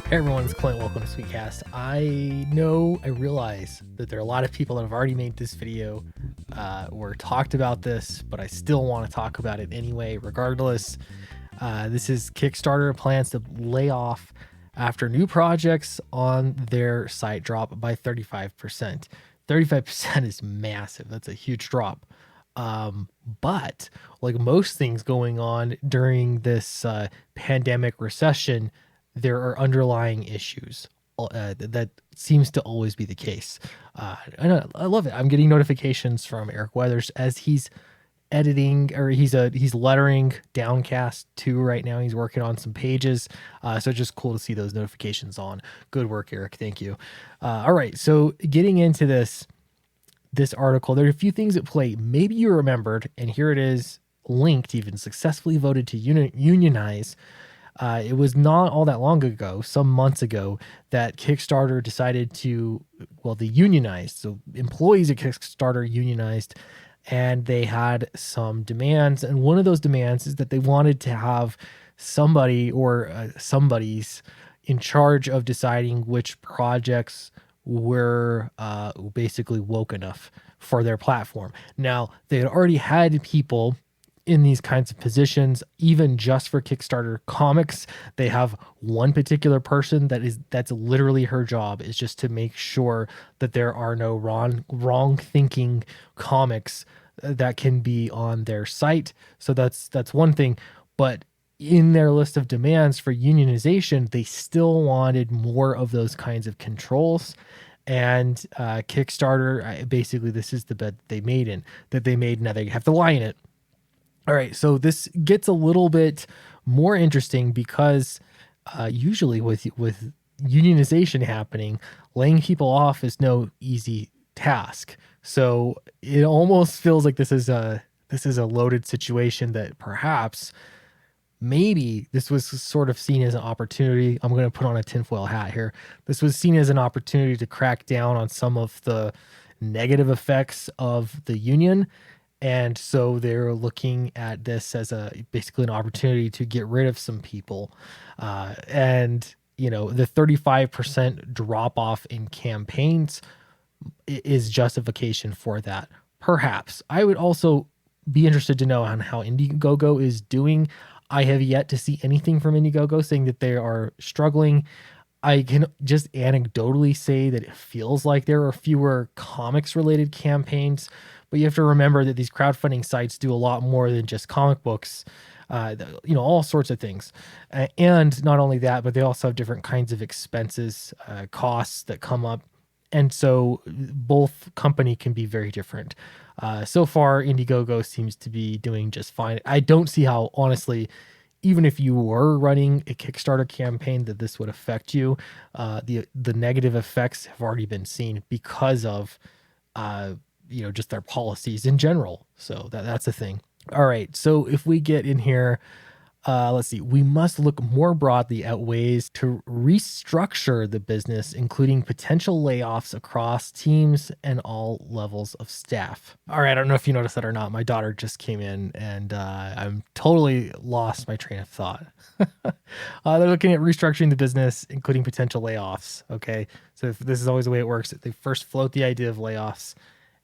Hey everyone, it's Clint. Welcome to Sweetcast. I realize that there are a lot of people that have already made this video or talked about this, but I still want to talk about it anyway, regardless. This is Kickstarter plans to lay off after new projects on their site drop by 35%. 35% is massive. That's a huge drop. But like most things going on during this pandemic recession, there are underlying issues. That seems to always be the case. I love it. I'm getting notifications from Eric Weathers as he's editing, or he's lettering Downcast 2 right now. He's working on some pages. So it's just cool to see those notifications on. Good work, Eric. Thank you. All right. So getting into this article, there are a few things at play. Maybe you remembered, and here it is linked, even successfully voted to unionize. It was not all that long ago, some months ago, that Kickstarter decided to, they unionized. So employees at Kickstarter unionized, and they had some demands. And one of those demands is that they wanted to have somebody or somebody's in charge of deciding which projects were basically woke enough for their platform. Now, they had already had people in these kinds of positions, even just for Kickstarter comics. They have one particular person that's literally her job is just to make sure that there are no wrong thinking comics that can be on their site. So that's one thing. But in their list of demands for unionization, they still wanted more of those kinds of controls. And Kickstarter, basically, this is the bed they made in, that they made. Now they have to lie in it. All right, so this gets a little bit more interesting because usually with unionization happening, laying people off is no easy task. So it almost feels like this is a loaded situation that perhaps maybe this was sort of seen as an opportunity. I'm going to put on a tinfoil hat here. This was seen as an opportunity to crack down on some of the negative effects of the union. And so they're looking at this as basically an opportunity to get rid of some people. And, the 35% drop off in campaigns is justification for that. Perhaps. I would also be interested to know on how IndieGoGo is doing. I have yet to see anything from IndieGoGo saying that they are struggling. I can just anecdotally say that it feels like there are fewer comics related campaigns, but you have to remember that these crowdfunding sites do a lot more than just comic books, all sorts of things. And not only that, but they also have different kinds of expenses, costs that come up. And so both company can be very different. So far, IndieGoGo seems to be doing just fine. I don't see how, honestly, even if you were running a Kickstarter campaign, that this would affect you. The negative effects have already been seen because of, just their policies in general. So that's the thing. All right. So if we get in here, let's see, we must look more broadly at ways to restructure the business, including potential layoffs across teams and all levels of staff. All right. I don't know if you noticed that or not. My daughter just came in and I'm totally lost my train of thought. They're looking at restructuring the business, including potential layoffs. Okay. So if this is always the way it works, they first float the idea of layoffs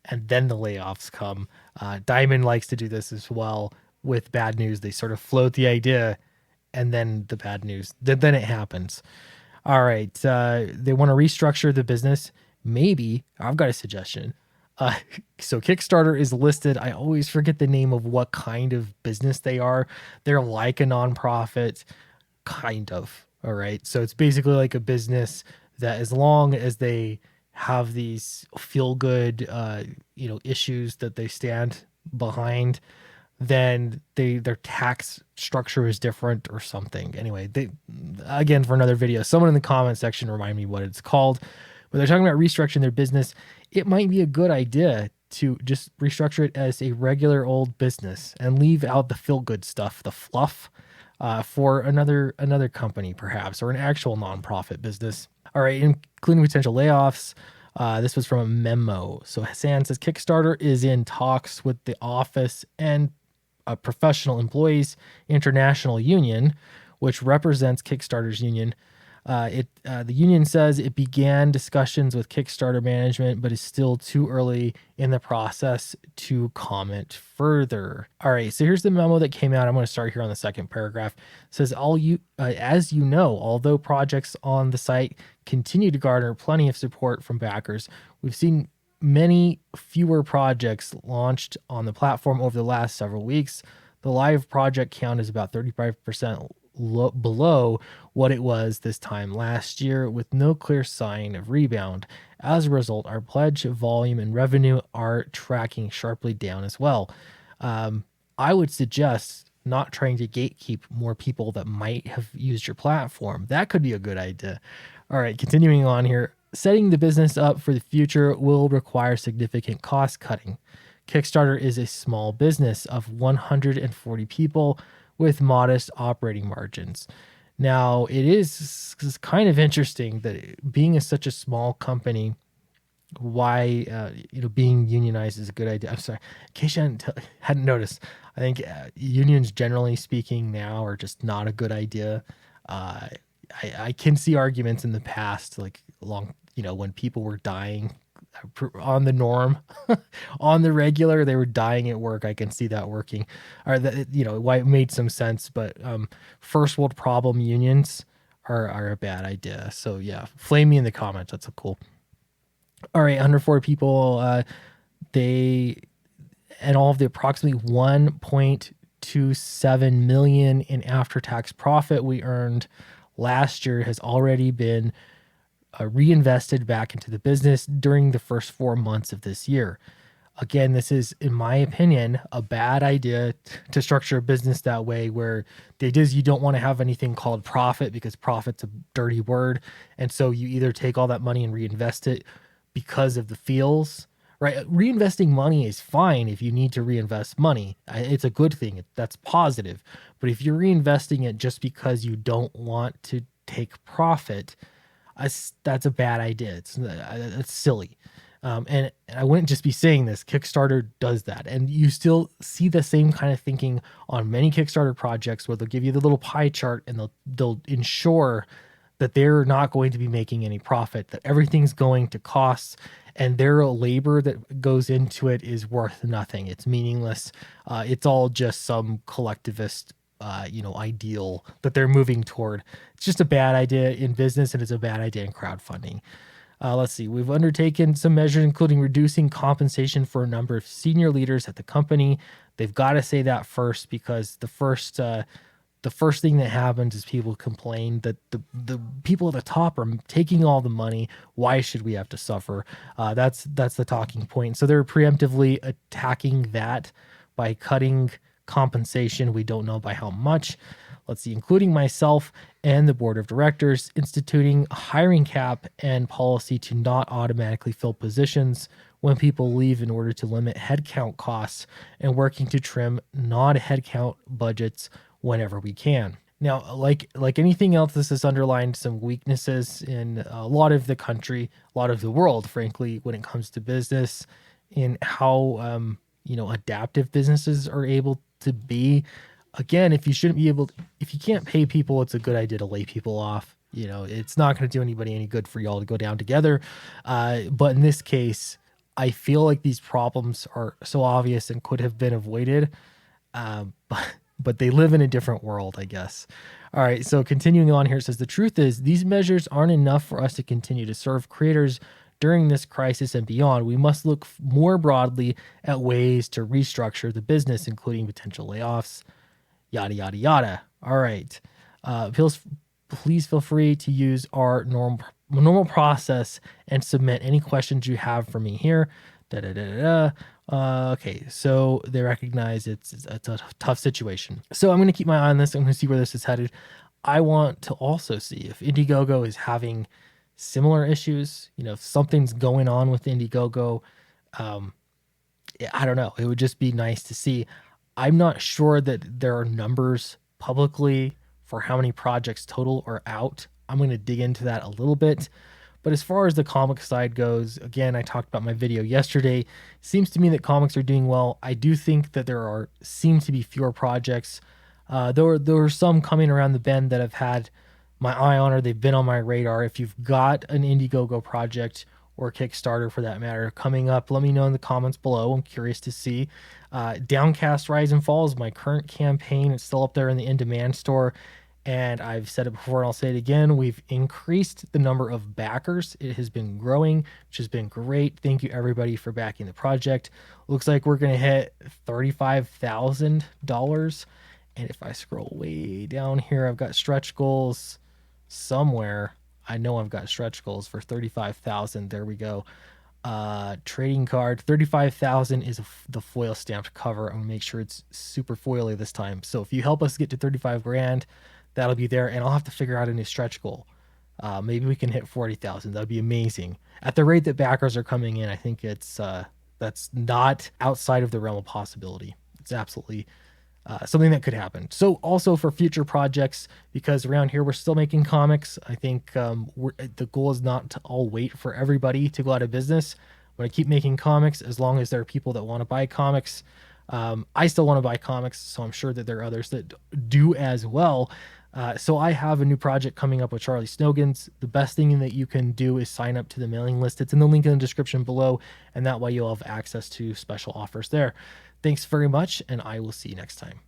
and then the layoffs come. Diamond likes to do this as well. With bad news, they sort of float the idea and then the bad news, then it happens. All right. They want to restructure the business. Maybe I've got a suggestion. So Kickstarter is listed. I always forget the name of what kind of business they are. They're like a nonprofit, kind of. All right. So it's basically like a business that, as long as they have these feel good, issues that they stand behind, then their tax structure is different or something. Anyway, again, for another video, someone in the comment section remind me what it's called. But they're talking about restructuring their business. It might be a good idea to just restructure it as a regular old business and leave out the feel good stuff, the fluff, for another company perhaps, or an actual nonprofit business. All right, including potential layoffs. This was from a memo. So Hassan says Kickstarter is in talks with the office and Professional Employees International Union, which represents Kickstarter's union, The union says it began discussions with Kickstarter management, but is still too early in the process to comment further. All right, so here's the memo that came out. I'm going to start here on the second paragraph. It says, as you know, although projects on the site continue to garner plenty of support from backers, we've seen many fewer projects launched on the platform over the last several weeks. The live project count is about 35% below what it was this time last year, with no clear sign of rebound. As a result, our pledge volume and revenue are tracking sharply down as well. I would suggest not trying to gatekeep more people that might have used your platform. That could be a good idea. All right, continuing on here. Setting the business up for the future will require significant cost cutting. Kickstarter is a small business of 140 people with modest operating margins. Now, it is kind of interesting that being such a small company, why being unionized is a good idea. I'm sorry, in case you hadn't noticed, I think unions, generally speaking, now are just not a good idea. I can see arguments in the past, like when people were dying on the norm, on the regular, they were dying at work. I can see that working, or that why it made some sense. But first world problem unions are a bad idea. So yeah, flame me in the comments. That's a cool. All right, 104 people. They and all of the approximately 1.27 million in after-tax profit we earned last year has already been reinvested back into the business during the first 4 months of this year. Again, this is, in my opinion, a bad idea to structure a business that way, where the idea is you don't want to have anything called profit, because profit's a dirty word. And so you either take all that money and reinvest it because of the feels, right? Reinvesting money is fine if you need to reinvest money. It's a good thing. That's positive. But if you're reinvesting it just because you don't want to take profit, that's a bad idea. It's silly. And I wouldn't just be saying this. Kickstarter does that. And you still see the same kind of thinking on many Kickstarter projects, where they'll give you the little pie chart and they'll ensure that they're not going to be making any profit, that everything's going to costs, and their labor that goes into it is worth nothing. It's meaningless. It's all just some collectivist ideal that they're moving toward. It's just a bad idea in business, and it's a bad idea in crowdfunding. Let's see. We've undertaken some measures, including reducing compensation for a number of senior leaders at the company. They've got to say that first, because the first thing that happens is people complain that the people at the top are taking all the money. Why should we have to suffer? That's the talking point. So they're preemptively attacking that by cutting compensation. We don't know by how much. Let's see, including myself and the board of directors, instituting a hiring cap and policy to not automatically fill positions when people leave in order to limit headcount costs, and working to trim non-headcount budgets whenever we can. Now, like anything else, this has underlined some weaknesses in a lot of the country, a lot of the world, frankly, when it comes to business, in how adaptive businesses are able to be. Again, if you can't pay people, it's a good idea to lay people off. It's not going to do anybody any good for y'all to go down together. But in this case, I feel like these problems are so obvious and could have been avoided. But they live in a different world, I guess. All right, so continuing on here, it says, the truth is these measures aren't enough for us to continue to serve creators during this crisis and beyond. We must look more broadly at ways to restructure the business, including potential layoffs, yada, yada, yada. All right. Please feel free to use our normal process and submit any questions you have for me here. Okay, so they recognize it's a tough situation. So I'm going to keep my eye on this. I'm going to see where this is headed. I want to also see if IndieGoGo is having similar issues. If something's going on with IndieGoGo, I don't know. It would just be nice to see. I'm not sure that there are numbers publicly for how many projects total are out. I'm going to dig into that a little bit. But as far as the comic side goes, again, I talked about my video yesterday. It seems to me that comics are doing well. I do think that there seem to be fewer projects. There are some coming around the bend that have had my eye on, or they've been on my radar. If you've got an IndieGoGo project or Kickstarter for that matter coming up, let me know in the comments below. I'm curious to see. Downcast Rise and Fall is my current campaign. It's still up there in the in-demand store. And I've said it before and I'll say it again. We've increased the number of backers. It has been growing, which has been great. Thank you everybody for backing the project. Looks like we're going to hit $35,000. And if I scroll way down here, I've got stretch goals somewhere. I know I've got stretch goals for 35,000. There we go. Trading card 35,000 is the foil stamped cover. I'm gonna make sure it's super foily this time. So if you help us get to 35 grand, that'll be there, and I'll have to figure out a new stretch goal. Maybe we can hit 40,000. That'd be amazing. At the rate that backers are coming in, I think it's that's not outside of the realm of possibility. It's absolutely something that could happen. So also for future projects, because around here we're still making comics, I think the goal is not to all wait for everybody to go out of business. I'm going to keep making comics as long as there are people that want to buy comics. I still want to buy comics, so I'm sure that there are others that do as well. So I have a new project coming up with Charlie Snogans. The best thing that you can do is sign up to the mailing list. It's in the link in the description below, and that way you'll have access to special offers there. Thanks very much, and I will see you next time.